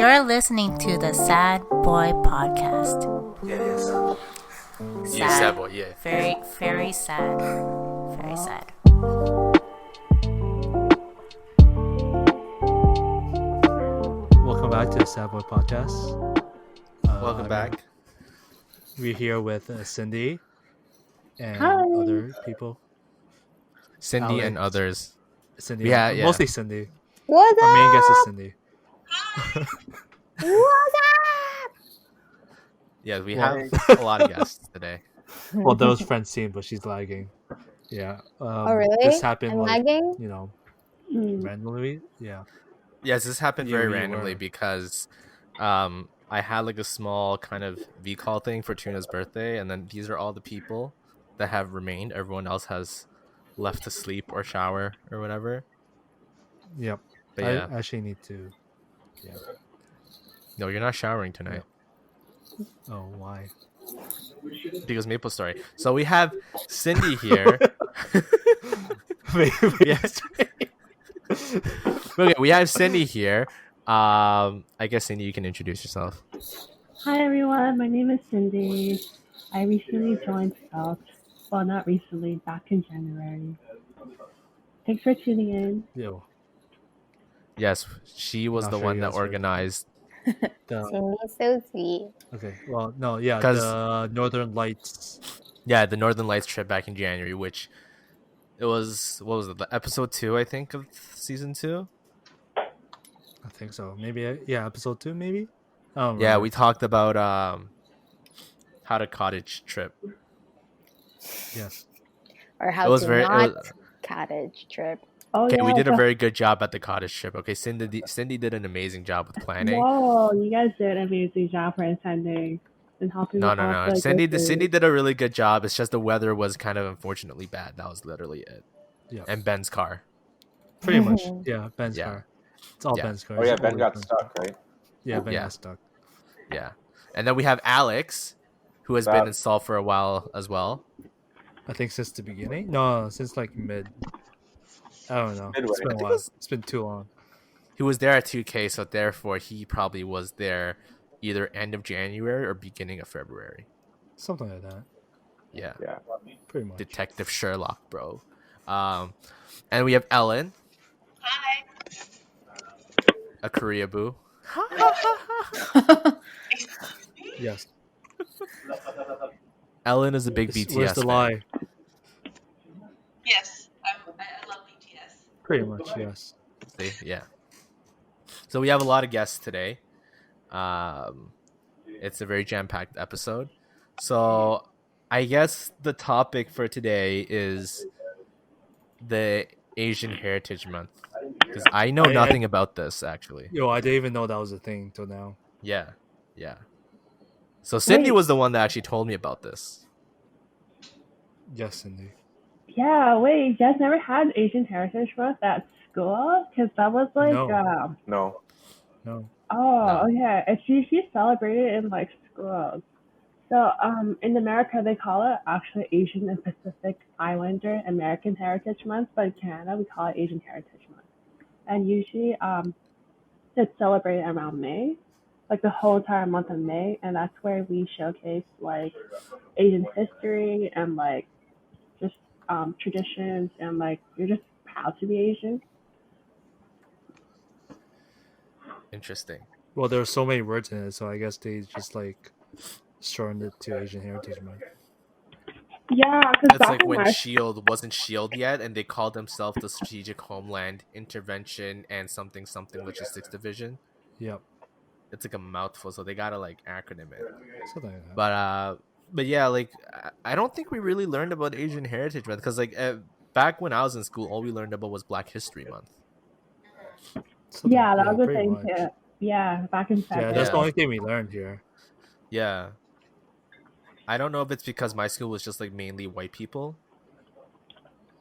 You're listening to the Sad Boy Podcast. Yeah, sad boy, yeah. Very, very sad. Very sad. Welcome back to the Sad Boy Podcast. Welcome back. We're here with Cindy and Hi. other people. Cindy Alex. and others. Cindy, Yeah. mostly Cindy. What's Our main guest is up? Cindy. What's up? Yeah, we have a lot of guests today. Well, that was Francine, but she's lagging. Yeah. Oh, really? This happened I'm like, lagging? randomly. Yeah. Yes, this happened Yeah, very we randomly were. because I had like a small kind of V-call thing for Tuna's birthday, and then these are all the people that have remained. Everyone else has left to sleep or shower or whatever. Yep. But I yeah, actually need to. Yeah. no, you're not showering tonight Oh, why? because Maple Story. So we have Cindy here. Yes. Okay, we have Cindy here. I guess Cindy, you can introduce yourself. Hi, everyone. My name is Cindy. I recently joined Scout. Well, not recently, back in January. Thanks for tuning in. Yo. Yes, she was Not the sure one you that guys heard. organized. The, Cindy's so sweet. okay. Well, no. Yeah. 'Cause- The Northern Lights. Yeah, the Northern Lights trip back in January, which it was, what was it, the episode 2, I think, of season 2? I think so. Maybe. Yeah. Episode 2. Maybe. Oh. Yeah, we talked about how to cottage trip. Yes. Or how It was to very. not cottage trip. Oh, Okay, yeah. we did a so- very good job at the cottage trip. Okay, Cindy did an amazing job with planning. Whoa, you guys did an amazing job for attending and helping No. with all the Cindy good Cindy food. did a really good job. It's just the weather was kind of unfortunately bad. That was literally it. Yeah. And Ben's car. Pretty much. Yeah. Ben's Yeah. car. It's all Yeah. Ben's car. Oh yeah, It's Ben always got Ben's- stuck, right? Yeah, Ben Yeah. got stuck. Yeah. And then we have Alex, who has been in Salt for a while as well. I think since the beginning. No, since like mid. I don't know. Midway. It's been I a think while. it was- It's been too long. He was there at 2K, so therefore he probably was there either end of January or beginning of February. Something like that. Yeah. Yeah. Pretty much. Detective Sherlock, bro. And we have Ellen. Hi. A Korea boo. Yes. Ellen is a big Where's BTS the fan. lie? Yes, I love BTS. Pretty much, yes. See? Yeah. So we have a lot of guests today. It's a very jam-packed episode. So I guess the topic for today is the Asian Heritage Month. Because I know I- nothing about this, actually. Yo, I didn't even know that was a thing till now. Yeah. So Cindy Wait. was the one that actually told me about this. Yes, Cindy. Yeah, wait, you guys never had Asian Heritage Month at school? Because that was like, No. No. No. Oh, okay. It's usually celebrated in like schools. So, in America, they call it actually Asian and Pacific Islander American Heritage Month, but in Canada, we call it Asian Heritage Month. And usually, it's celebrated around May, like the whole entire month of May, and that's where we showcase like Asian history and like just traditions and like you're just proud to be Asian. Interesting. Well, there are so many words in it, so I guess they just like shortened it to Asian Heritage Month. Yeah, because It's back like in when my SHIELD wasn't SHIELD yet, and they called themselves the Strategic Homeland Intervention and something Logistics Division. Yep. It's like a mouthful, so they gotta like acronym it. Something like that. But yeah, like I don't think we really learned about Asian Heritage Month because like back when I was in school, all we learned about was Black History Month. Something- yeah, that was the pretty thing much. too. Yeah, back in Yeah, February. that's the Yeah. only thing we learned here. Yeah. I don't know if it's because my school was just like mainly white people.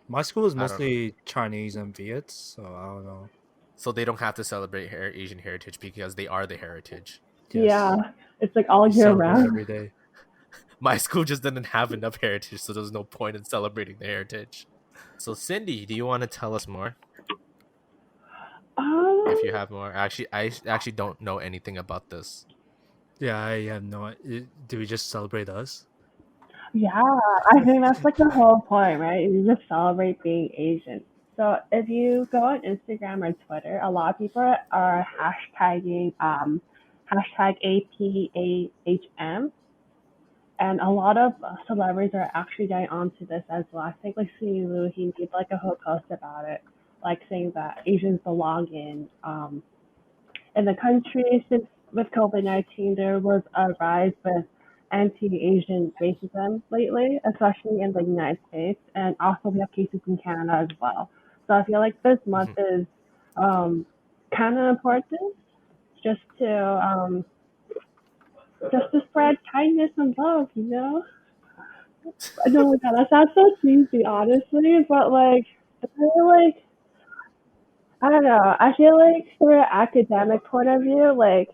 My school is I don't mostly Chinese and Viets, so I don't know. So they don't have to celebrate Asian heritage because they are the heritage. Yes. Yeah, it's like all We year celebrate round. every day. My school just didn't have enough heritage, so there's no point in celebrating the heritage. So Cindy, do you want to tell us more? if you have more. I actually don't know anything about this. Yeah, I have no. Do we just celebrate us? Yeah, I think that's like the whole point, right? You just celebrate being Asian. So if you go on Instagram or Twitter, a lot of people are hashtagging hashtag APAHM, and a lot of celebrities are actually getting onto this as well. I think like Louie, he made like a whole post about it, like saying that Asians belong in the country. Since with COVID-19, there was a rise with anti-Asian racism lately, especially in the United States, and also we have cases in Canada as well. So I feel like this month Mhm. is kind of important just to um, just to spread kindness and love, you know. No, my God, that sounds so cheesy, honestly, but like, I feel like I don't know. I feel like from an academic point of view, like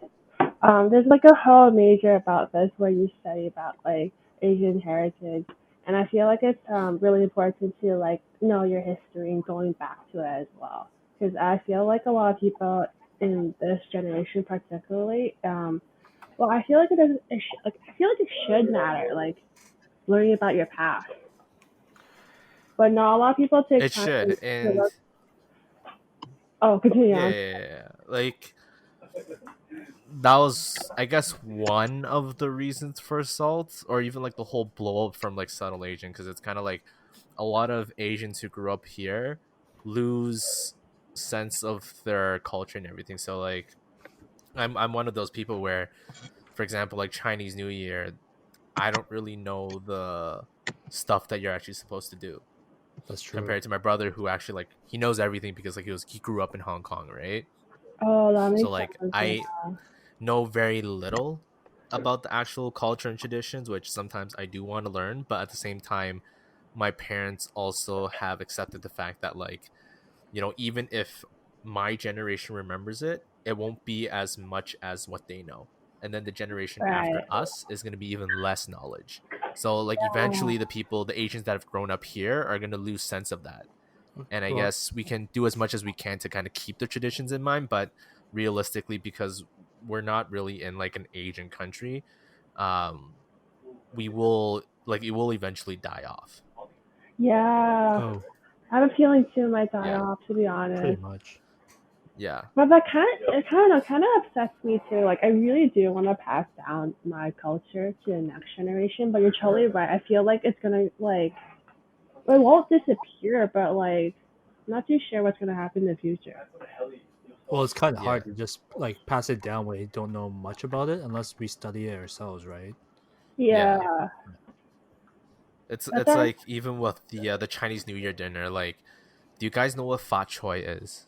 there's like a whole major about this where you study about like Asian heritage, and I feel like it's really important to like know your history and going back to it as well. Because I feel like a lot of people in this generation, particularly, well, I feel like it doesn't. Like, I feel like it should matter, like learning about your past, but not a lot of people take It time should, to and look. Oh, continue yeah, on. yeah, yeah, yeah. Like that was, I guess, one of the reasons for assault, or even like the whole blow up from like subtle Asian, because it's kind of like a lot of Asians who grew up here lose sense of their culture and everything. So like, I'm one of those people where, for example, like Chinese New Year, I don't really know the stuff that you're actually supposed to do That's true. compared to my brother who actually like he knows everything because like he grew up in Hong Kong, right? Oh, that So makes like sense. Yeah. I know very little about the actual culture and traditions, which sometimes I do want to learn, but at the same time, my parents also have accepted the fact that like, even if my generation remembers it, it won't be as much as what they know. And then the generation after Right. us is going to be even less knowledge. So like Yeah. eventually the Asians that have grown up here are going to lose sense of that. And I Well, guess we can do as much as we can to kind of keep the traditions in mind, but realistically, because we're not really in like an Asian country, um we will like it will eventually die off. Yeah. oh, I have a feeling too might die Yeah. off, to be pretty honest. much. Yeah. But that kind of upsets me too. Like I really do want to pass down my culture to the next generation, but you're totally right. I feel like it's gonna like it won't disappear, but like I'm not too sure what's gonna happen in the future. Well, it's kind of Yeah. hard to just like pass it down when you don't know much about it unless we study it ourselves, right? Yeah. Yeah. It's But it's then like even with the Chinese New Year dinner, like, do you guys know what fa choi is?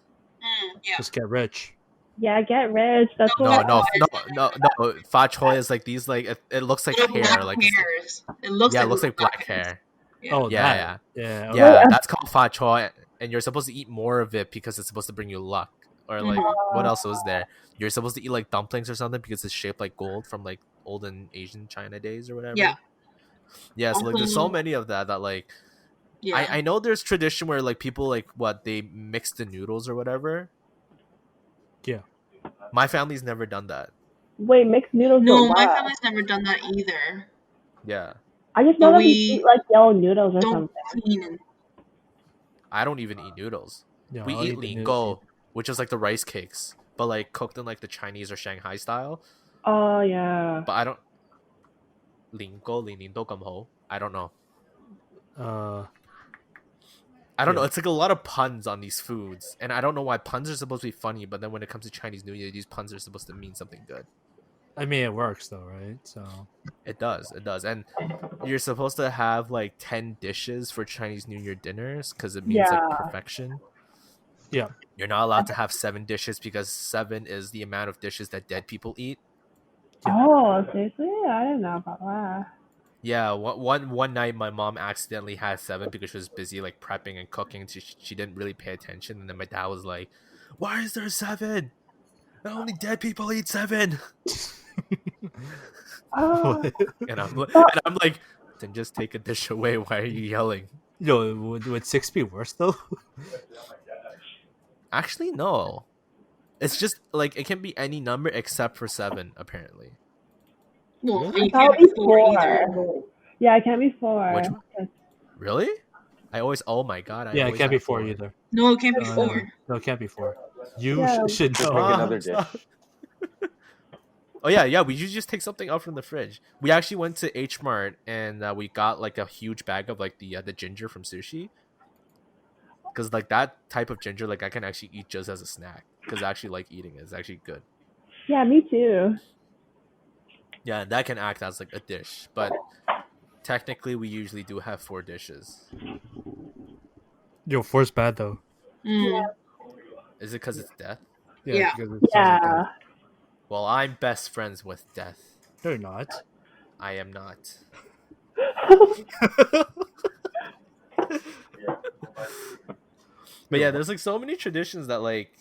Yeah. Just get rich. yeah, get rich. That's No, what No, no, Fatsoy no, is no, no. Fa choi is like these like it looks like little hair, black like it's hairs. It looks yeah, it like looks little like black black hairs. hair. Yeah. Oh, Yeah, that. yeah. Yeah. wait, Yeah, that's called fa choi, and you're supposed to eat more of it because it's supposed to bring you luck. Or like, what else was there? You're supposed to eat like dumplings or something because it's shaped like gold from like olden Asian China days or Yeah. whatever. Yeah, so like there's so Also, many of that like yeah. I know there's tradition where like people like what they mix the noodles or whatever. Yeah. My family's never done that. wait, mixed noodles with No, my what? family's never done that either. Yeah, I just know But that we eat we like yellow noodles or don't something. clean it. I don't even eat noodles. Yeah. We I'll eat eat the noodle. lingo, which is like the rice cakes, but like cooked in like the Chinese or Shanghai style. Oh yeah. But I don't lingo, lindo kam ho. I don't know. Uh. I don't know. Yeah. It's like a lot of puns on these foods, and I don't know why puns are supposed to be funny, but then when it comes to Chinese New Year, these puns are supposed to mean something good. I mean, it works though, right? So. It does, and you're supposed to have like 10 dishes for Chinese New Year dinners because it means like Yeah. perfection. Yeah. You're not allowed to have 7 dishes because 7 is the amount of dishes that dead people eat. Yeah. Oh, seriously? I didn't know about that. Yeah, one night my mom accidentally had 7 because she was busy like prepping and cooking. She didn't really pay attention, and then my dad was like, "Why is there 7? Only dead people eat 7." Oh, What? And I'm like, then just take a dish away. Why are you yelling? Would 6 be worse though? Actually, no. It's just like it can be any number except for 7, apparently. Well, Really? you That can't would be be 4 either. 4. Yeah, it can't be 4. Which one? Really? I always. Oh my god! I Yeah, it always can't be had 4 4. either. No, it can't be No, 4. no, it can't be 4. You Yeah. should Just know. make Mom, another dish. stop. Oh yeah. We usually just take something out from the fridge. We actually went to H Mart and we got like a huge bag of like the ginger from sushi. Because like that type of ginger, like I can actually eat just as a snack. Because I actually like eating it. It's actually good. Yeah, me too. Yeah, and that can act as like a dish. But technically, we usually do have 4 dishes. Yo, 4's bad though. Mm. Is it because it's death? Yeah. Because it sounds like Yeah. Well, I'm best friends with death. that. No, you're not. I am not. But yeah, there's like so many traditions that like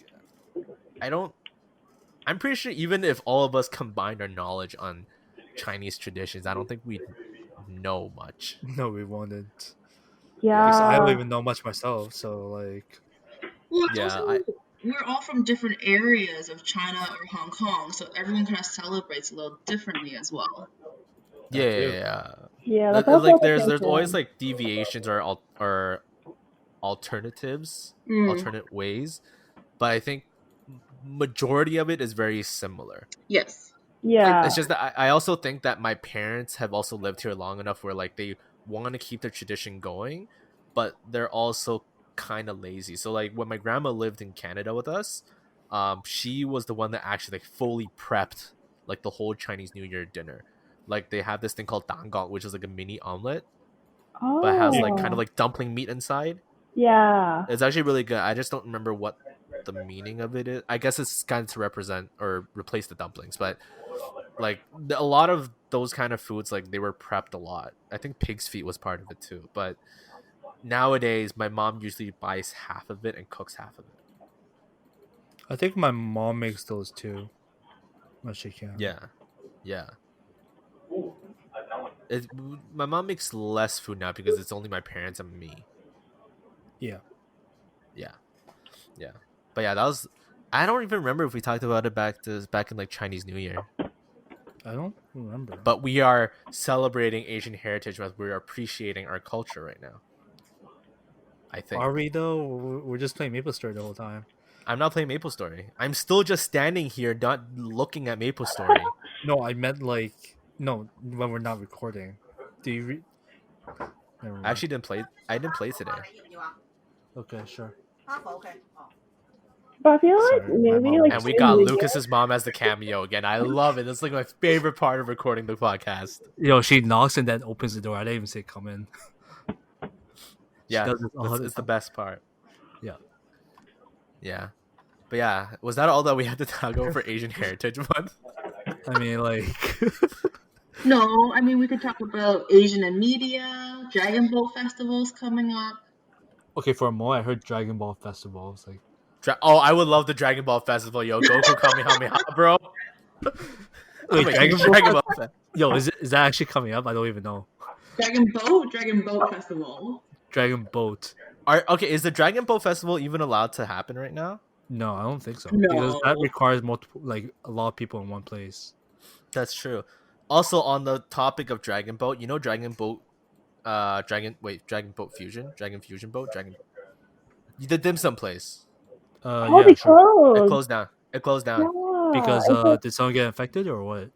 I'm pretty sure even if all of us combined our knowledge on Chinese traditions, I don't think we'd know much. No, we won't. Yeah. Because I don't even know much myself. So like, Well, it's Yeah, also, we're all from different areas of China or Hong Kong, so everyone kind of celebrates a little differently as well. Yeah. Yeah, Like that's also there's always like deviations or alternatives, Mm. alternate ways, but I think majority of it is very similar. Yes. Yeah. It's just that I also think that my parents have also lived here long enough where like they want to keep their tradition going, but they're also kind of lazy. So like when my grandma lived in Canada with us, she was the one that actually like fully prepped like the whole Chinese New Year dinner. Like they have this thing called danggao, which is like a mini omelet, Oh. but it has like kind of like dumpling meat inside. Yeah. It's actually really good. I just don't remember what the meaning of it is. I guess it's kind of to represent or replace the dumplings, but like a lot of those kind of foods, like they were prepped a lot. I think pig's feet was part of it too, but nowadays my mom usually buys half of it and cooks half of it. I think my mom makes those too. When she can. Yeah. My mom makes less food now because it's only my parents and me. Yeah. But yeah, that was. I don't even remember if we talked about it back in like Chinese New Year. I don't remember. But we are celebrating Asian Heritage Month. We're appreciating our culture right now. I think. Are we though? We're just playing Maple Story the whole time. I'm not playing Maple Story. I'm still just standing here, not looking at Maple Story. No, I meant like no when we're not recording. Do you? Never mind. I actually didn't play. I didn't play today. Okay, sure. But I feel like Sorry, my maybe mom- like And we in got the Lucas's mom as the cameo again. I love it. That's like my favorite part of recording the podcast. Yo, she knocks and then opens the door. I didn't even say come in. Yeah, does it all the it's the time. best part. Yeah. But yeah, was that all that we had to talk about for Asian Heritage Month? I mean, like, No, I mean, we could talk about Asian and media, Dragon Boat festivals coming up. okay, for a moment, I heard Dragon Ball Festival. It's like, I would love the Dragon Ball Festival, yo. Goku Kamehameha, bro. wait, I'm a Dragon huge Ball? Dragon Ball fan. Yo, is that actually coming up? I don't even know. Dragon Boat Festival. Dragon Boat. Is the Dragon Ball Festival even allowed to happen right now? No, I don't think so. No. Because that requires multiple, like a lot of people in one place. That's true. Also, on the topic of Dragon Boat, you know Dragon Boat Fusion? Dragon Fusion Boat? The dim sum place. Oh, Yeah, they sure. It closed. closed down. Yeah. Because It's like- did someone get infected or what?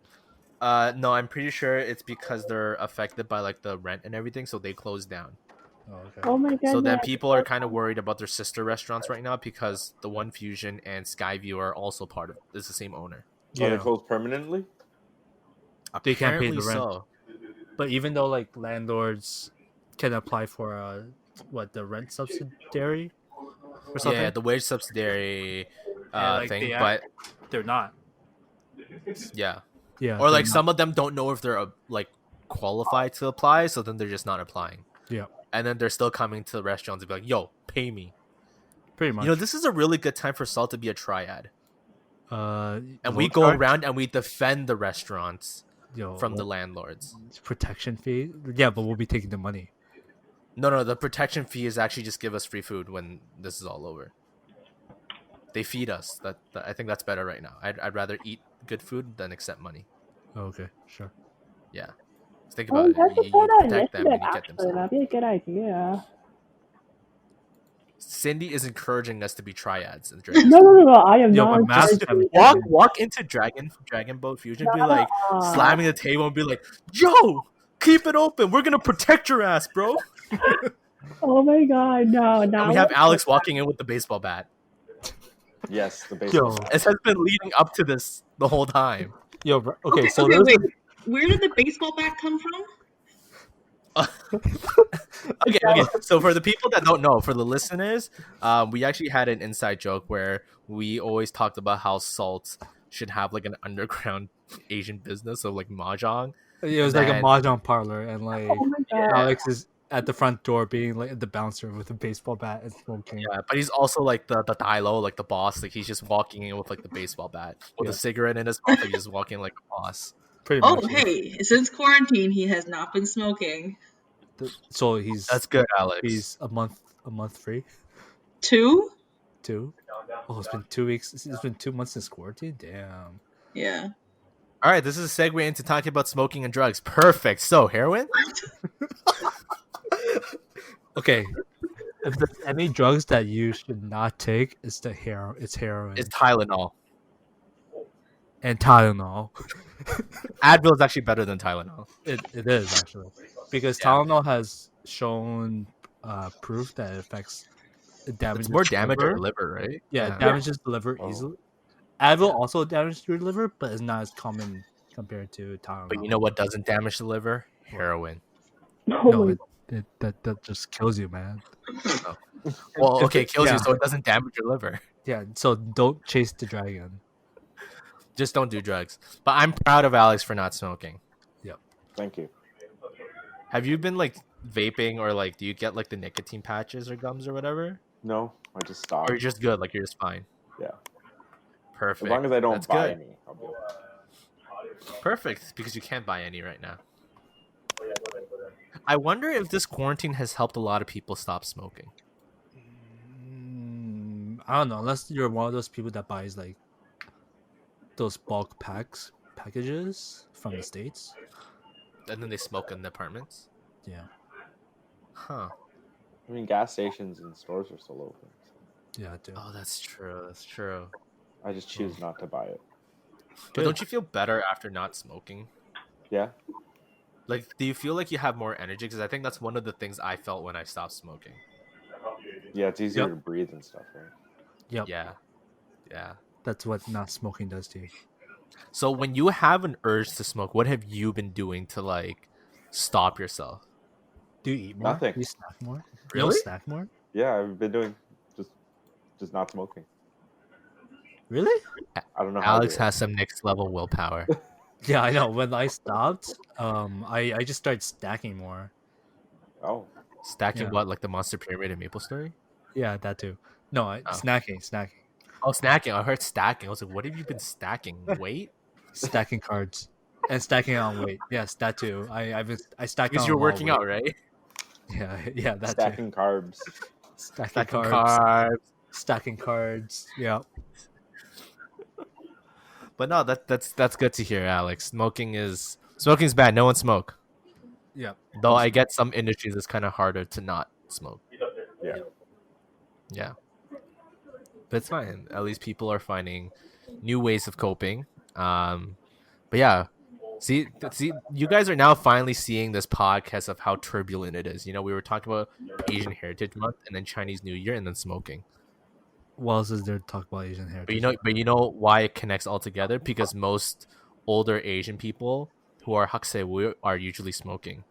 No, I'm pretty sure it's because they're affected by like the rent and everything, so they closed down. Oh, okay. oh my goodness. So then people are kind of worried about their sister restaurants right now because the One Fusion and Skyview are also part of. It's the same owner. Are they Yeah, closed permanently? They can't pay the Apparently rent. so. but even though like landlords can apply for the rent subsidiary or something, Yeah, the wage subsidiary Yeah, like thing, they but they're not. yeah. Yeah, Or like they're some of them don't know if they're like qualified to apply, so then they're just not applying. Yeah. And then they're still coming to the restaurants and be like, "Yo, pay me." not. Pretty much. You know, this is a really good time for Salt to be a triad. And we loan go shark? around and we defend the restaurants Yo, from the loan- landlords. protection fee. Yeah, but we'll be taking the money. No, the protection fee is actually just give us free food when this is all over. they feed us. I think that's better right now. I'd rather eat good food than accept money. Okay, sure. Yeah. Think Oh, about we it. have to You start that protect them initiative, and you get them. actually. That'd be a good idea. Cindy is encouraging us to be triads. No, I am Yo, not. but Master encouraging Chief- it. Walk into Dragon Boat Fusion, be Not like at all. slamming the table and be like, "Yo, keep it open. We're gonna protect your ass, bro." Oh my god, no, And not we have what- Alex walking in with the baseball bat. Yes, the baseball. Yo, bat. This has been leading up to this the whole time. yo, bro- okay, so okay, there's wait. Where did the baseball bat come from? Okay. So for the people that don't know, for the listeners, we actually had an inside joke where we always talked about how Salt should have like an underground Asian business of like mahjong. it was and like a then- mahjong parlor, and like Oh my god. Alex is at the front door being like the bouncer with a baseball bat and smoking. Yeah, but he's also like the Dilo, like the boss. Like he's just walking in with like the baseball bat with Yeah. a cigarette in his mouth. Like he's just walking like a boss. Pretty Oh, much. yeah. hey, since quarantine, he has not been smoking. So he's That's good, Alex. he's a month free. 2? 2. Oh, it's been 2 weeks. It's been 2 months since quarantine. Damn. Yeah. All right, this is a segue into talking about smoking and drugs. Perfect. So heroin. Okay. If there's any drugs that you should not take, it's heroin. It's Tylenol. And Tylenol. Advil is actually better than Tylenol. It is actually because Yeah. Tylenol has shown proof that it affects It's more damage to your liver, right? Yeah, it damages the liver Oh. easily. Advil also damages your liver, but it's not as common compared to Tylenol. But you know what doesn't damage the liver? Heroin. Oh No, my that just kills you, man. Well, okay, kills Yeah. you, so it doesn't damage your liver. Yeah, so don't chase the dragon. Just don't do drugs. But I'm proud of Alex for not smoking. Thank you. Have you been like vaping or like do you get like the nicotine patches or gums or whatever? No, I just stopped. Or you're just good, like you're just fine. Yeah. Perfect. As long as I don't That's buy good. any, I'll be okay. Perfect, because you can't buy any right now. I wonder if this quarantine has helped a lot of people stop smoking. I don't know, unless you're one of those people that buys like those bulk packages from the States. And then they smoke in the apartments? Yeah. Huh. I mean, gas stations and stores are still open. Yeah, I do. Oh, that's true. That's true. I just choose not to buy it. But don't you feel better after not smoking? Yeah. Like, do you feel like you have more energy? Because I think that's one of the things I felt when I stopped smoking. Yeah, it's easier Yep. to breathe and stuff, right? Yep. Yeah. Yeah. That's what not smoking does to you. So when you have an urge to smoke, what have you been doing to like stop yourself? Do you eat more? Nothing. Do you snack more? You Really? don't snack more? Yeah, I've been doing just not smoking. Really? I don't know how. Alex to do it. has some next level willpower. Yeah, I know. When I stopped, I just started stacking more. Oh, Stacking Yeah. what, like the Monster Pyramid in Maple Story? Yeah, that too. No, snacking. Oh, snacking. I heard stacking. I was like, what have you been stacking? Weight? Stacking cards. And stacking on weight. Yes, that too. I stacked Because on you're a lot of working weight. out, right? Yeah, that too. stacking carbs. Stacking Stacking cards. carbs. Stacking cards. Yeah. But no, that's good to hear, Alex. Smoking's bad. No one smoke. Yeah. Though I get some industries it's kind of harder to not smoke. Yeah. Yeah. But it's fine. At least people are finding new ways of coping. But yeah. See, you guys are now finally seeing this podcast of how turbulent it is. You know, we were talking about Asian Heritage Month and then Chinese New Year and then smoking. What else is there to talk about Asian heritage? But you know why it connects all together? Because most older Asian people who are Haksewu are usually smoking.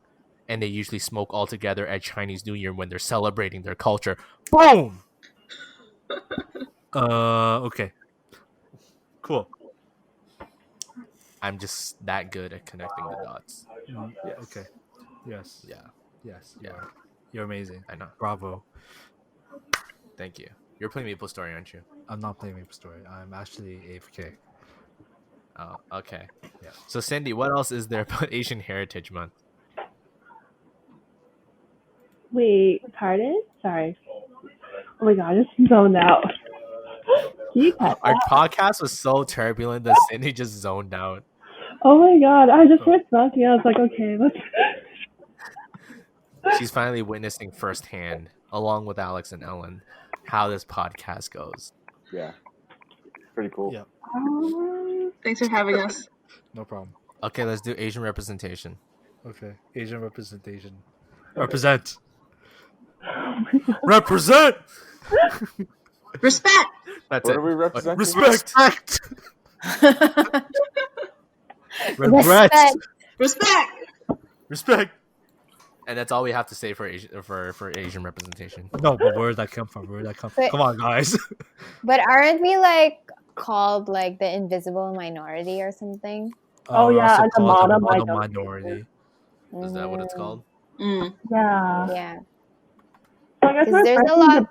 And they usually smoke all together at Chinese New Year when they're celebrating their culture. Boom! Okay. Cool. I'm just that good at connecting the dots. Yes. Okay. Yes. Yeah, Yes. yeah, You're amazing. I know. Bravo. Thank you. You're playing Maple Story, aren't you? I'm not playing Maple Story. I'm actually AFK. Oh, okay. Yeah. So, Cindy, what else is there about Asian Heritage Month? Wait, pardon? Sorry. Oh my god, I just zoned out. Can you cut Our that? podcast was so turbulent that Sydney just zoned out. Oh my god, I just heard smoking. I was like, okay, let's. She's finally witnessing firsthand, along with Alex and Ellen, how this podcast goes. Yeah. Pretty cool. Yeah. Thanks for having us. No problem. Okay, let's do Asian representation. Okay. Asian representation. Represent. Represent. Respect. That's What it. are we representing? Respect. Respect. Respect. Respect. And that's all we have to say for Asian representation. No, but where did that come from? But- Come on, guys. But aren't we like called like the invisible minority or something? Oh, we're yeah, also and the called model minority. Is that what it's Mhm. called? Mm. Yeah. Yeah. So I guess 'Cause my there's a first lot.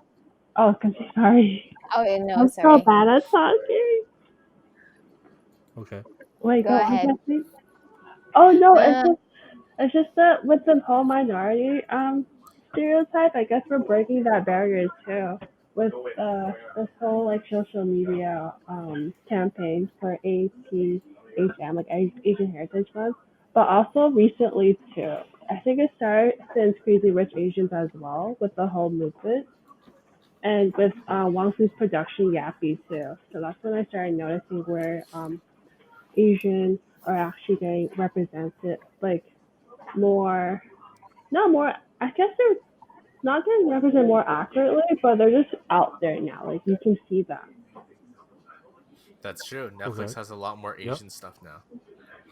Oh, sorry. Oh no, I'm so sorry. bad at talking. Okay. Wait, Go on, ahead. Jesse. Oh no, Yeah. it's just that with the whole minority stereotype, I guess we're breaking that barrier too with this whole like social media campaign for APHM, like Asian Heritage Month, but also recently too. I think it started since Crazy Rich Asians as well with the whole movement. And with Wong Fu's production Yappy too. So that's when I started noticing where Asian are actually getting represented like more, not more, I guess they're not getting represented more accurately, but they're just out there now. Like you can see them. That's true. Netflix Okay. has a lot more Yep. Asian stuff now.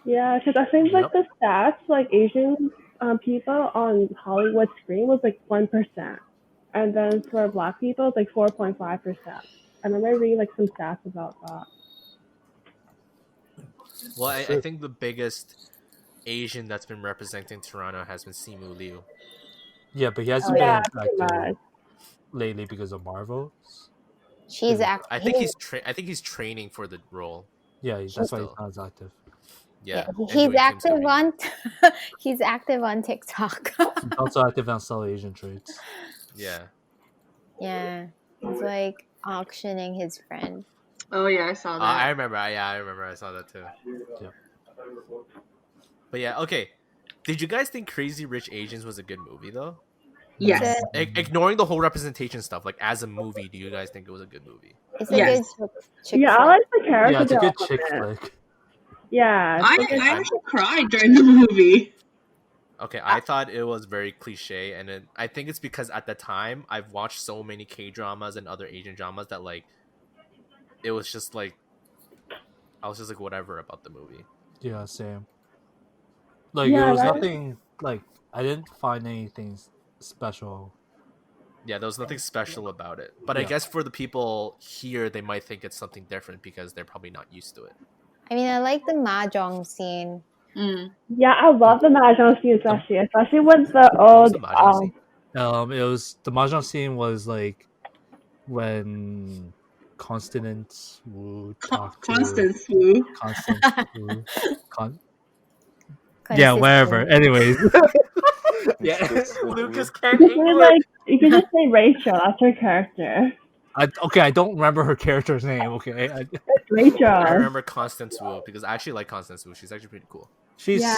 Yeah, because I think like Yep. the stats, like Asian people on Hollywood screen was like 1%. And then for black people, it's like 4.5%. I remember reading like some stats about that. Well, I think the biggest Asian that's been representing Toronto has been Simu Liu. Yeah, but he hasn't Oh, been Yeah, pretty active much. lately because of Marvel. She's acting. I think he's training for the role. Yeah, that's why he's Still. not as active. Yeah, and He's doing Kim active Series. on. He's active on TikTok. He's also active on Sell Asian Traits. Yeah. Yeah, he's like auctioning his friend. Oh yeah, I saw that. I remember. I remember. I saw that too. Yep. But yeah, okay. Did you guys think Crazy Rich Asians was a good movie though? Yes. Ignoring the whole representation stuff, like as a movie, do you guys think it was a good movie? It's a Yes. good chick Yeah, I flick. like the character Yeah, it's a good chick development. flick. Yeah. I it's a good- actually cried during the movie. Okay, I thought it was very cliche, and I think it's because at the time I've watched so many K dramas and other Asian dramas that like it was just like I was just like whatever about the movie. Yeah, same. Like Yeah, there was right. nothing like I didn't find anything special. Yeah, there was nothing special about it. But I Yeah. guess for the people here, they might think it's something different because they're probably not used to it. I mean, I like the mahjong scene. Mm. Yeah, I love the mahjong scene, especially with the What was old. the mahjong scene? It was the mahjong scene was like when Constance Wu talked to Constance Wu. Constance Wu. Yeah, Consistent. whatever. Anyways. Yeah. Lucas You can't can say, like, you can just say Rachel. That's her character. I don't remember her character's name. Okay, It's Rachel. I remember Constance Wu because I actually like Constance Wu. She's actually pretty cool. Yeah.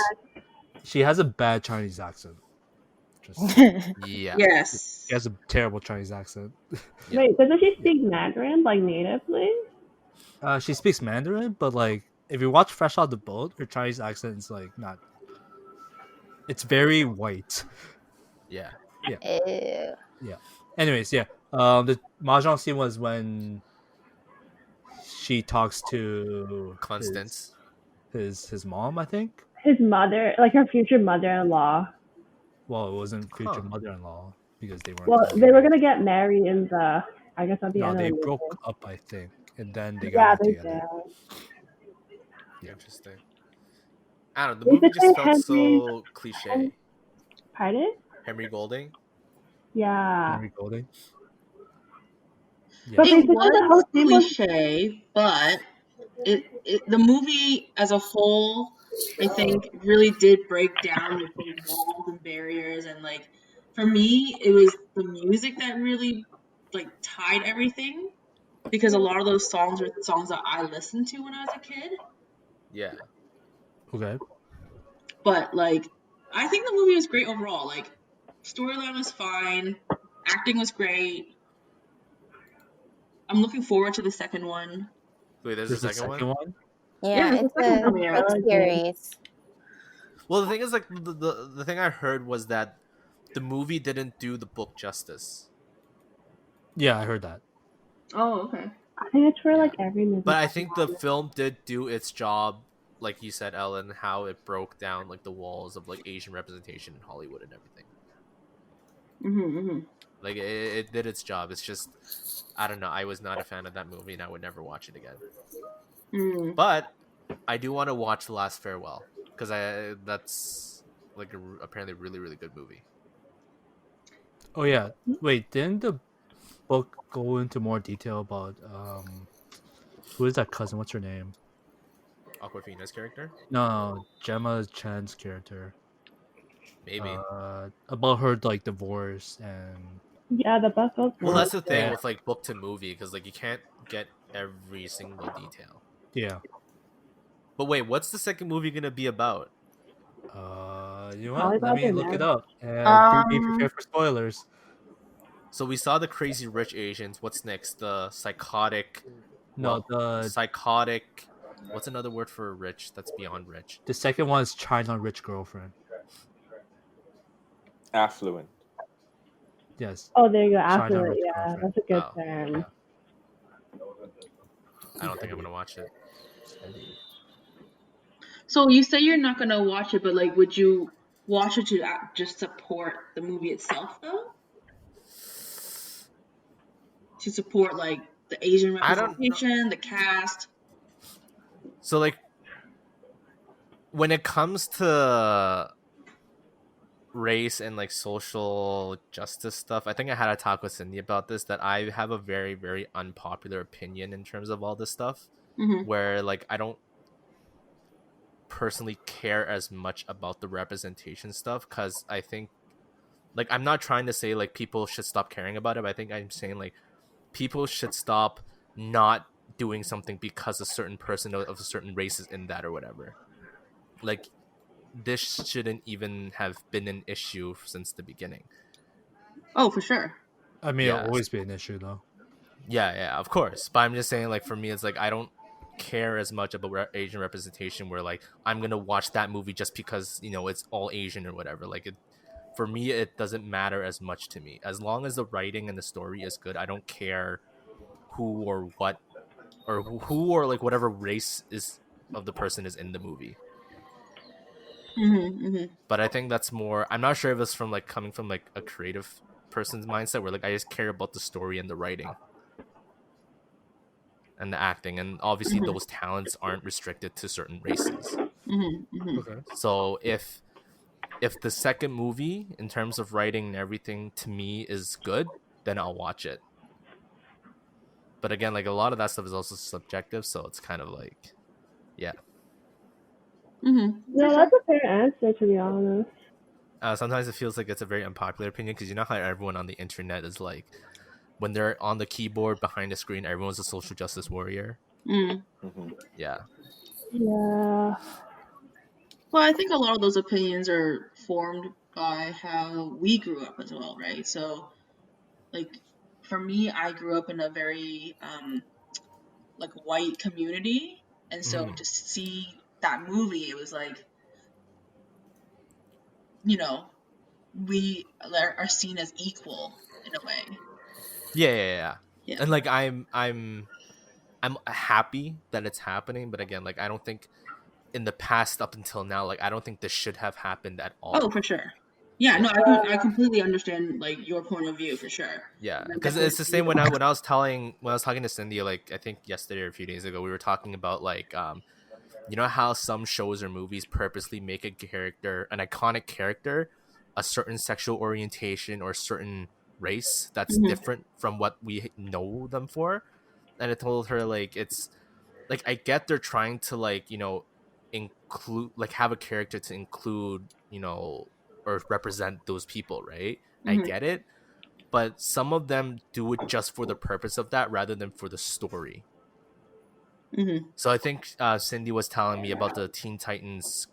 She has a bad Chinese accent. Just Yeah. Yes. she has a terrible Chinese accent. Yeah. Wait, doesn't she speak Mandarin like natively? She speaks Mandarin, but like if you watch Fresh Out the Boat, her Chinese accent is like not. It's very white. Yeah. Ew. Anyways, yeah. The mahjong scene was when she talks to Constance. his mom, I think. His mother, like her future mother-in-law. Well, it wasn't future Huh. mother-in-law because they weren't. Well, they were gonna get married in the, I guess at the No, end they of the broke movie. up, I think, and then they Yeah, got they back together. did. Interesting. I don't know. The They movie just just say felt so cliche. Pardon? Henry Golding. Yeah. Henry Golding. Yeah. But It basically the whole was thing was cliche, but the movie as a whole, I think, really did break down the big walls and barriers, and like for me, it was the music that really like tied everything. because a lot of those songs are songs that I listened to when I was a kid. Yeah. Okay. But like, I think the movie was great overall. Like, storyline was fine, acting was great. I'm looking forward to the second one. Wait, there's a There's the second second one? one. Yeah, there's it's a second a one. Yeah, big okay. series. Well, the thing is, like, the thing I heard was that the movie didn't do the book justice. Yeah, I heard that. Oh, okay. I think it's for Yeah. like every movie. But I think the film did do its job, like you said, Ellen, how it broke down like the walls of like Asian representation in Hollywood and everything. Like it did its job. It's just, I don't know. I was not a fan of that movie, and I would never watch it again. But I do want to watch The Last Farewell because that's like apparently really really good movie. Oh yeah. Wait, didn't the book go into more detail about who is that cousin? What's her name? Awkwafina's character, No, Gemma Chan's character. maybe. About her like divorce and Yeah, the book goes. Well, that's the thing Yeah. with like book to movie because like you can't get every single detail. yeah. But wait, what's the second movie gonna be about? You know Probably what? Let about me their look it marriage. up and be prepared for spoilers. So we saw the Crazy Rich Asians. What's next? The psychotic. No, psychotic. What's another word for rich? That's beyond rich. the second one is China Rich Girlfriend. Affluent. Yes. Oh, there you go. China Affluent. Rich Yeah, Girlfriend. that's a good Oh, term. yeah. I don't think I'm gonna watch it. So you say you're not gonna watch it, but like, would you watch it to just support the movie itself, though? To support like the Asian I don't know. representation, the cast. So like, when it comes to race and like social justice stuff, I think I had a talk with Cindy about this, that I have a very very unpopular opinion in terms of all this stuff, where like I don't personally care as much about the representation stuff, because I think, like, I'm not trying to say like people should stop caring about it, but I think I'm saying like people should stop not doing something because a certain person of a certain race is in that or whatever. Like, this shouldn't even have been an issue since the beginning. Oh, for sure. I mean, Yeah. it'll always be an issue though. Yeah, of course. But I'm just saying, like, for me, it's like I don't care as much about Asian representation where like I'm gonna watch that movie just because, you know, it's all Asian or whatever. Like, for me, it doesn't matter as much to me. As long as the writing and the story is good, I don't care who or what or who or like whatever race is of the person is in the movie. But I think that's more, I'm not sure if it's from like coming from like a creative person's mindset where like I just care about the story and the writing and the acting, and obviously those talents aren't restricted to certain races. Okay. So if the second movie in terms of writing and everything to me is good, then I'll watch it. But again, like, a lot of that stuff is also subjective, so it's kind of like, yeah. Yeah, that's a fair answer, to be honest. Sometimes it feels like it's a very unpopular opinion because you know how everyone on the internet is like, when they're on the keyboard behind the screen, everyone's a social justice warrior. Yeah. Yeah. Well, I think a lot of those opinions are formed by how we grew up as well, right? So, like, for me, I grew up in a very like white community, and so to see that movie, it was like, you know, we are seen as equal in a way. Yeah. And like I'm happy that it's happening, but again, like I don't think in the past up until now, like I don't think this should have happened at all. Oh, for sure. Yeah, no, I completely understand like your point of view for sure. Yeah, because it's the same when I was talking to Cindy, like I think yesterday or a few days ago, we were talking about like you know how some shows or movies purposely make a character, an iconic character, a certain sexual orientation or certain race that's different from what we know them for. And I told her, like, it's like, I get they're trying to, like, you know, include, like, have a character to include, you know, or represent those people, right? I get it. but some of them do it just for the purpose of that rather than for the story. Mm-hmm. So I think Cindy was telling me about the Teen Titans.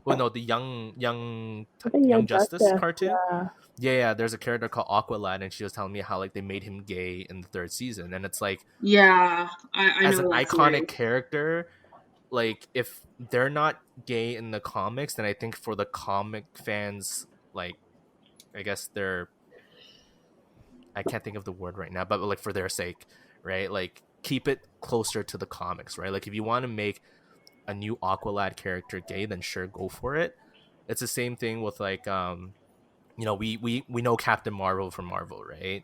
Well, no, the I think Young Young Justice Justice. cartoon. Yeah. Yeah, there's a character called Aqualad, and she was telling me how like they made him gay in the 3rd season, and it's like, Yeah, I as know an that iconic series. character, like if they're not gay in the comics, then I think for the comic fans, like I guess I can't think of the word right now, but like for their sake, right? Like keep it closer to the comics, right? Like if you want to make a new Aqualad character gay, then sure, go for it. It's the same thing with like we know Captain Marvel from Marvel, right?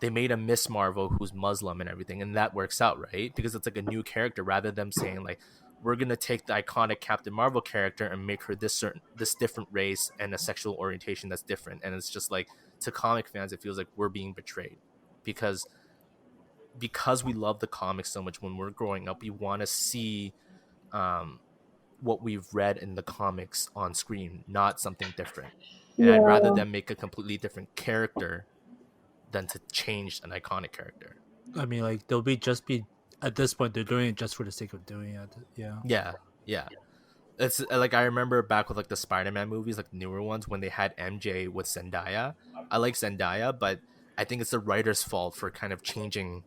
They made a Miss Marvel who's Muslim and everything, and that works out, right? Because it's like a new character rather than saying like we're gonna take the iconic Captain Marvel character and make her this different race and a sexual orientation that's different. And it's just like, to comic fans, it feels like we're being betrayed because we love the comics so much. When we're growing up, we want to see what we've read in the comics on screen, not something different. And I'd rather Yeah. them make a completely different character than to change an iconic character. I mean, like they'll be at this point they're doing it just for the sake of doing it. Yeah. Yeah. It's like I remember back with like the Spider-Man movies, like the newer ones, when they had MJ with Zendaya. I like Zendaya, but I think it's the writer's fault for kind of changing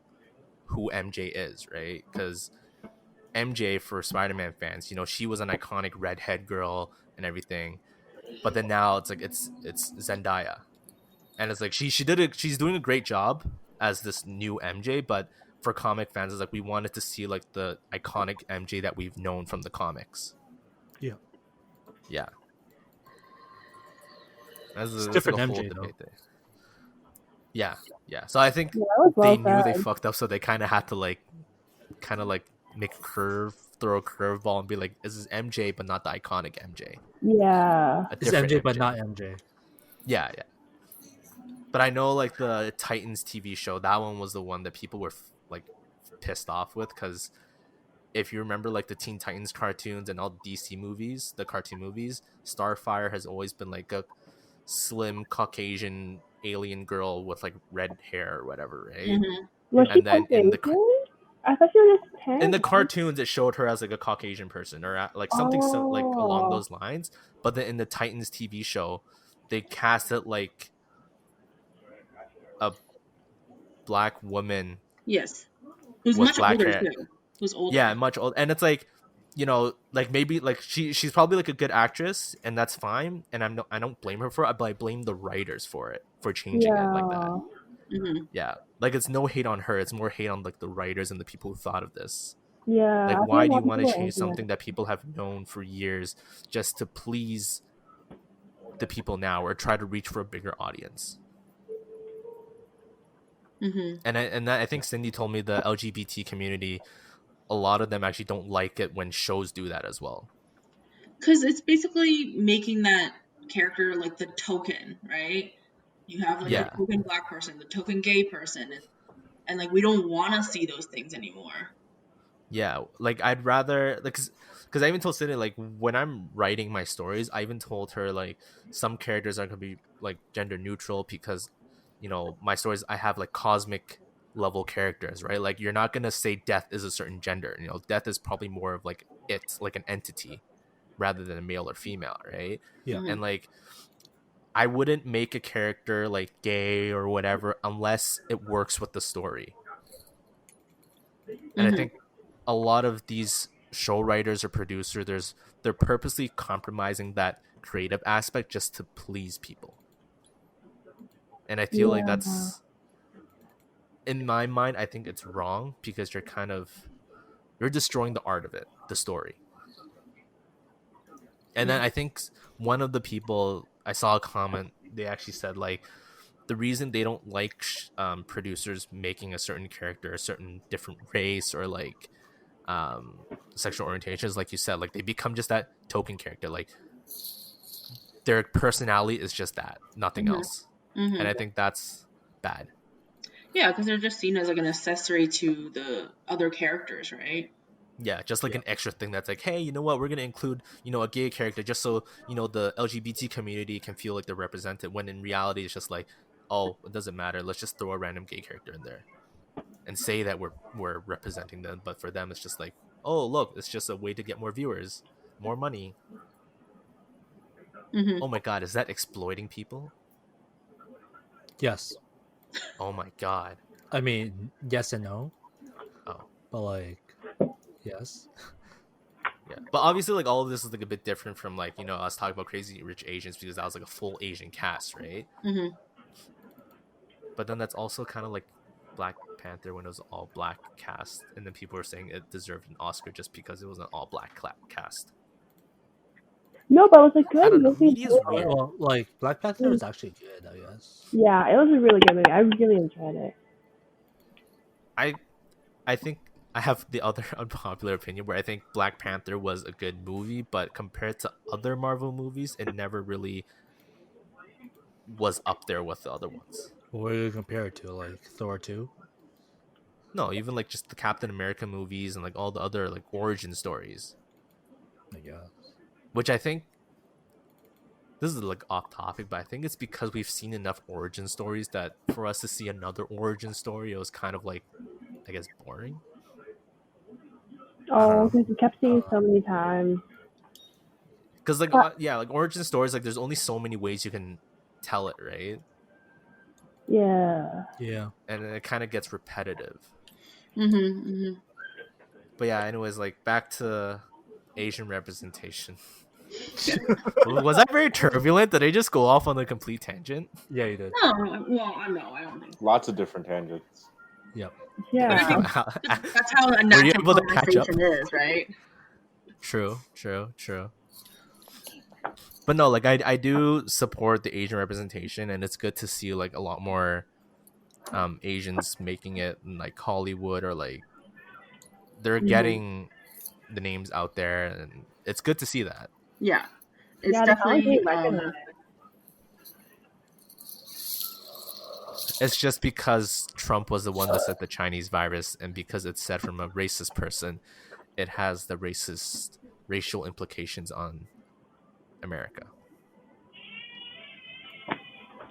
who MJ is, right? Because MJ, for Spider-Man fans, she was an iconic redhead girl and everything, but then now it's like it's Zendaya, and it's like she's doing a great job as this new MJ, but for comic fans, it's like we wanted to see like the iconic MJ that we've known from the comics. Yeah. Yeah. It's different like a MJ whole though. debate there. Yeah. So I think Yeah, that was they well knew they said. fucked up, so they kind of had to like make throw a curveball and be like, this is MJ, but not the iconic MJ. Yeah. A It's different MJ, but not MJ. Yeah. But I know like the Titans TV show, that one was the one that people were like pissed off with, because if you remember like the Teen Titans cartoons and all the DC movies, the cartoon movies, Starfire has always been like a slim Caucasian alien girl with like red hair or whatever, right? Mm-hmm. Was she And then in the Caucasian? I thought she was just tan. in the cartoons, it showed her as like a Caucasian person or like something like along those lines. But then in the Titans TV show, they cast it like a black woman Yes, who's with much black older hair. too. Who's older? Yeah, much old, and it's like, like maybe like she's probably like a good actress, and that's fine. And I don't blame her for it, but I blame the writers for changing it like that. Mm-hmm. Yeah, like it's no hate on her; it's more hate on like the writers and the people who thought of this. Yeah. Like, I why think do a you lot of want to people change are, yeah. something that people have known for years just to please the people now, or try to reach for a bigger audience? Mm-hmm. And I think Cindy told me the LGBT community, a lot of them actually don't like it when shows do that as well. Because it's basically making that character like the token, right? You have like the token black person, the token gay person, and like we don't want to see those things anymore. Yeah, like I'd rather, like, because I even told Cindy, like, when I'm writing my stories, I even told her like some characters are gonna be like gender neutral, because my stories, I have like cosmic level characters, right? Like, you're not gonna say death is a certain gender. Death is probably more of like it's like an entity rather than a male or female, right? Yeah. Mm-hmm. And like, I wouldn't make a character like gay or whatever unless it works with the story. And I think a lot of these show writers or producers, they're purposely compromising that creative aspect just to please people. And I feel like that's, in my mind, I think it's wrong, because you're destroying the art of it, the story. And then I think one of the people, I saw a comment, they actually said like, the reason they don't like producers making a certain character, a certain different race, or like sexual orientations, like you said, like they become just that token character, like their personality is just that, nothing else. And I think that's bad. Yeah, because they're just seen as like an accessory to the other characters, right? Yeah, just like an extra thing that's like, hey, you know what, we're gonna include a gay character just so the LGBT community can feel like they're represented, when in reality it's just like, oh, it doesn't matter. Let's just throw a random gay character in there and say that we're representing them. But for them, it's just like, oh, look, it's just a way to get more viewers, more money. Hmm. Oh my god, is that exploiting people? Yes. Oh my god. I mean, yes and no, Oh. but like, yes. Yeah, but obviously, like all of this is like a bit different from like us talking about Crazy Rich Asians because that was like a full Asian cast, right? Hmm. But then that's also kind of like Black Panther when it was all black cast, and then people were saying it deserved an Oscar just because it was an all black cast. No, but it was a I good don't know. movie. Media's too. weird. Well, like Black Panther was actually good, I guess. Yeah, it was a really good movie. I really enjoyed it. I think I have the other unpopular opinion where I think Black Panther was a good movie, but compared to other Marvel movies, it never really was up there with the other ones. What do you compare it to? Like Thor 2? No, even like just the Captain America movies and like all the other like origin stories, I guess. which I think this is like off topic, but I think it's because we've seen enough origin stories that for us to see another origin story, it was kind of like, I guess, boring. Oh, because you kept seeing it so many times. Because like But- yeah, like origin stories, like there's only so many ways you can tell it, right? Yeah. Yeah. And it kind of gets repetitive. Hmm. But yeah, anyways, like back to Asian representation. Was that very turbulent? Did I just go off on a complete tangent? Yeah, you did. No, well, no, I don't think. Lots of different tangents. Yep. Yeah. That's how a Were you natural able to catch up? conversation is, right? True. But no, like I do support the Asian representation, and it's good to see like a lot more Asians making it in like Hollywood, or like they're getting the names out there, and it's good to see that. Yeah, it's Yeah, they're finally definitely. being recognized. It's just because Trump was the one that said the Chinese virus, and because it's said from a racist person, it has the racial implications on America.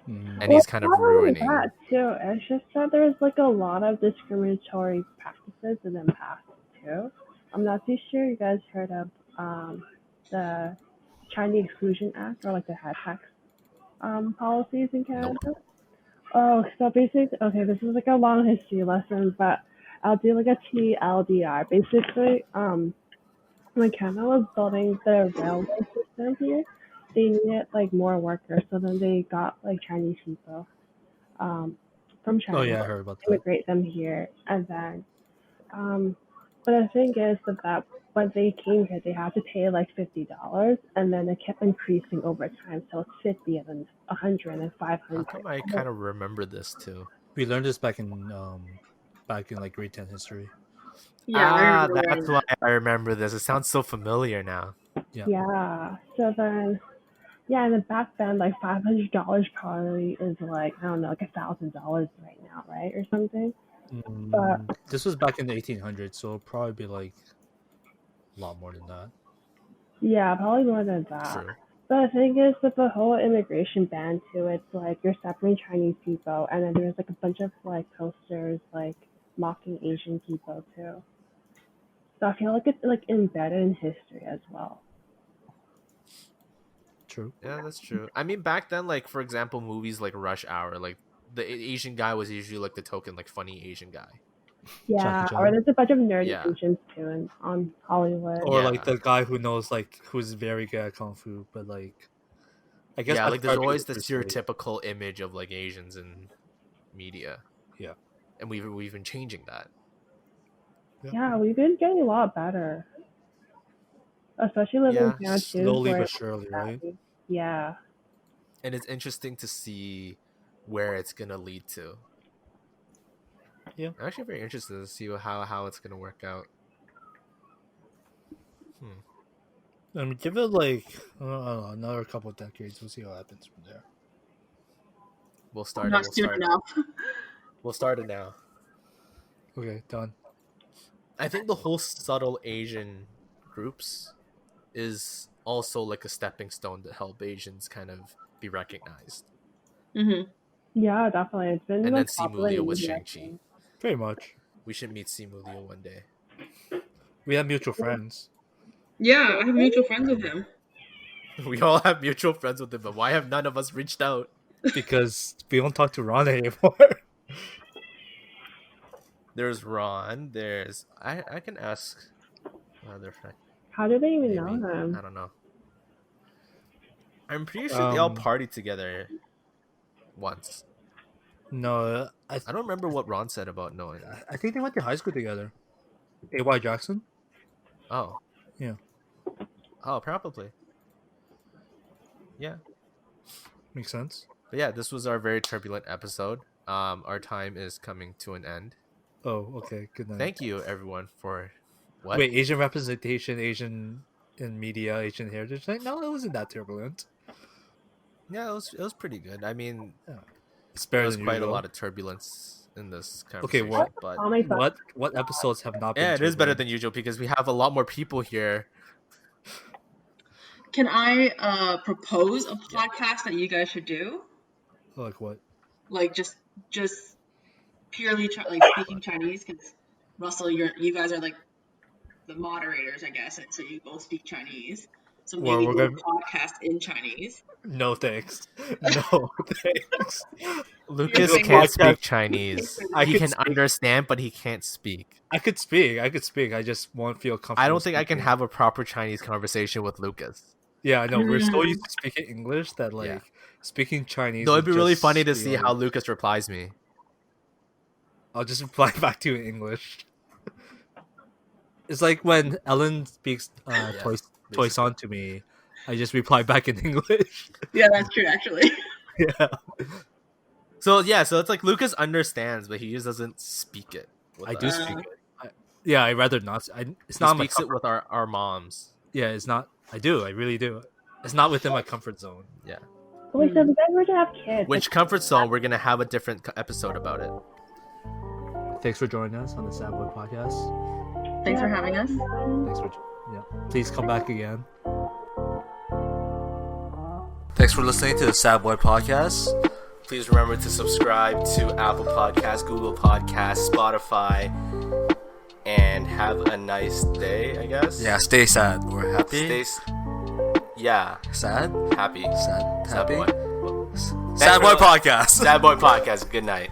Mm. And he's kind of not only ruining. that too. It's just that there's like a lot of discriminatory practices in the past too. I'm not too sure you guys heard of the Chinese Exclusion Act, or like the head tax policies in Canada. Nope. Oh, so basically, okay, this is like a long history lesson, but I'll do like a TLDR. Basically, when Canada was building the railway system here, they needed like more workers, so then they got like Chinese people from China Oh yeah, I heard about that. immigrate them here, and then but the thing is that when they came here, they had to pay like $50, and then it kept increasing over time, so it's 50 and then 100 and then How 500. come I kind of remember this too? We learned this back in like grade 10 history. Yeah, I remember That's learning why I remember this. It sounds so familiar now. Yeah. So then, yeah, and then back then, like $500 probably is like, I don't know, like $1,000 right now, right, or something. This was back in the 1800s, so it'll probably be like a lot more than that. Yeah, probably more than that. True. But the thing is, with the whole immigration ban too, it's like you're separating Chinese people, and then there's like a bunch of like posters like mocking Asian people too. So I feel like it's like embedded in history as well. True. Yeah, that's true. I mean, back then, like for example, movies like Rush Hour, like the Asian guy was usually like the token, like funny Asian guy. Yeah, Jackie or Chan. there's a bunch of nerdy Yeah. Asians too on Hollywood. Or Yeah. like the guy who knows, like, who's very good at kung fu, but like, I guess Yeah, that's like there's probably always the first, like- stereotypical image of like Asians in media. Yeah. And we've been changing that. Yeah, we've been getting a lot better, especially living Yeah, in town too. slowly where- but surely, right? Yeah. And it's interesting to see where it's gonna lead to. Yeah. I'm actually very interested to see how it's gonna work out. I mean, give it like I don't know, another couple of decades. We'll see what happens from there. We'll start. not We'll soon start. enough. We'll start it now. Okay, done. I think the whole subtle Asian groups is also like a stepping stone to help Asians kind of be recognized. Hmm. Yeah, definitely. It's been And like then popular Simu in with India, I Shang-Chi. think. Pretty much. We should meet Simu one day. We have mutual friends. Yeah, I have mutual friends with him. We all have mutual friends with him, but why have none of us reached out? Because we don't talk to Ron anymore. There's Ron. There's I can ask another friend. How do they even Maybe know him? I don't know. I'm pretty sure they all Um, partied together once. No, I don't remember what Ron said about knowing. I think they went to high school together. A.Y. Jackson? Oh. Yeah. Oh, probably. Yeah. Makes sense. But yeah, this was our very turbulent episode. Our time is coming to an end. Oh, okay. Good night. Thank you, everyone, for what? Wait, Asian representation, Asian in media, Asian heritage. No, it wasn't that turbulent. Yeah, it was pretty good. I mean, It's there better was than quite usual. a lot of turbulence in this Okay, conversation. what? But Oh my god. What episodes have not been? yeah, it is better turbulent? than usual because we have a lot more people here. Can I propose a podcast that you guys should do? Like what? Like just purely like speaking Chinese, because Russell, you guys are like the moderators, I guess, and so you both speak Chinese. So Well, maybe we're do a gonna- podcast in Chinese. No thanks. No thanks. Lucas saying can't podcast- speak Chinese. I He can can speak. understand, but he can't speak. I could speak. I just won't feel comfortable. I don't think I can speaking. have a proper Chinese conversation with Lucas. Yeah, I know. We're so used to speaking English that like Yeah. speaking Chinese. Though it'd be would really just funny to be see like- how Lucas replies me. I'll just reply back to you in English. It's like when Ellen speaks Toy basically. Son to me, I just reply back in English. Yeah, that's true, actually. Yeah, So yeah, so it's like Lucas understands, but he just doesn't speak it. with I do us. speak it. Yeah, I rather not. It's He not my speaks it comfort. with our moms. Yeah, it's not. I do. I really do. It's not within my comfort zone. Yeah. Wait, so if you guys were to have kids, Which comfort zone? We're gonna have a different episode about it. Thanks for joining us on the Sad Boy Podcast. Thanks for having us. Thanks for yeah. Please come back again. Thanks for listening to the Sad Boy Podcast. Please remember to subscribe to Apple Podcasts, Google Podcasts, Spotify, and have a nice day, I guess. Yeah, stay sad or happy. Yeah, Sad, happy. sad, Sad happy. boy. Sad Boy Podcast. Sad Boy Podcast. Good night.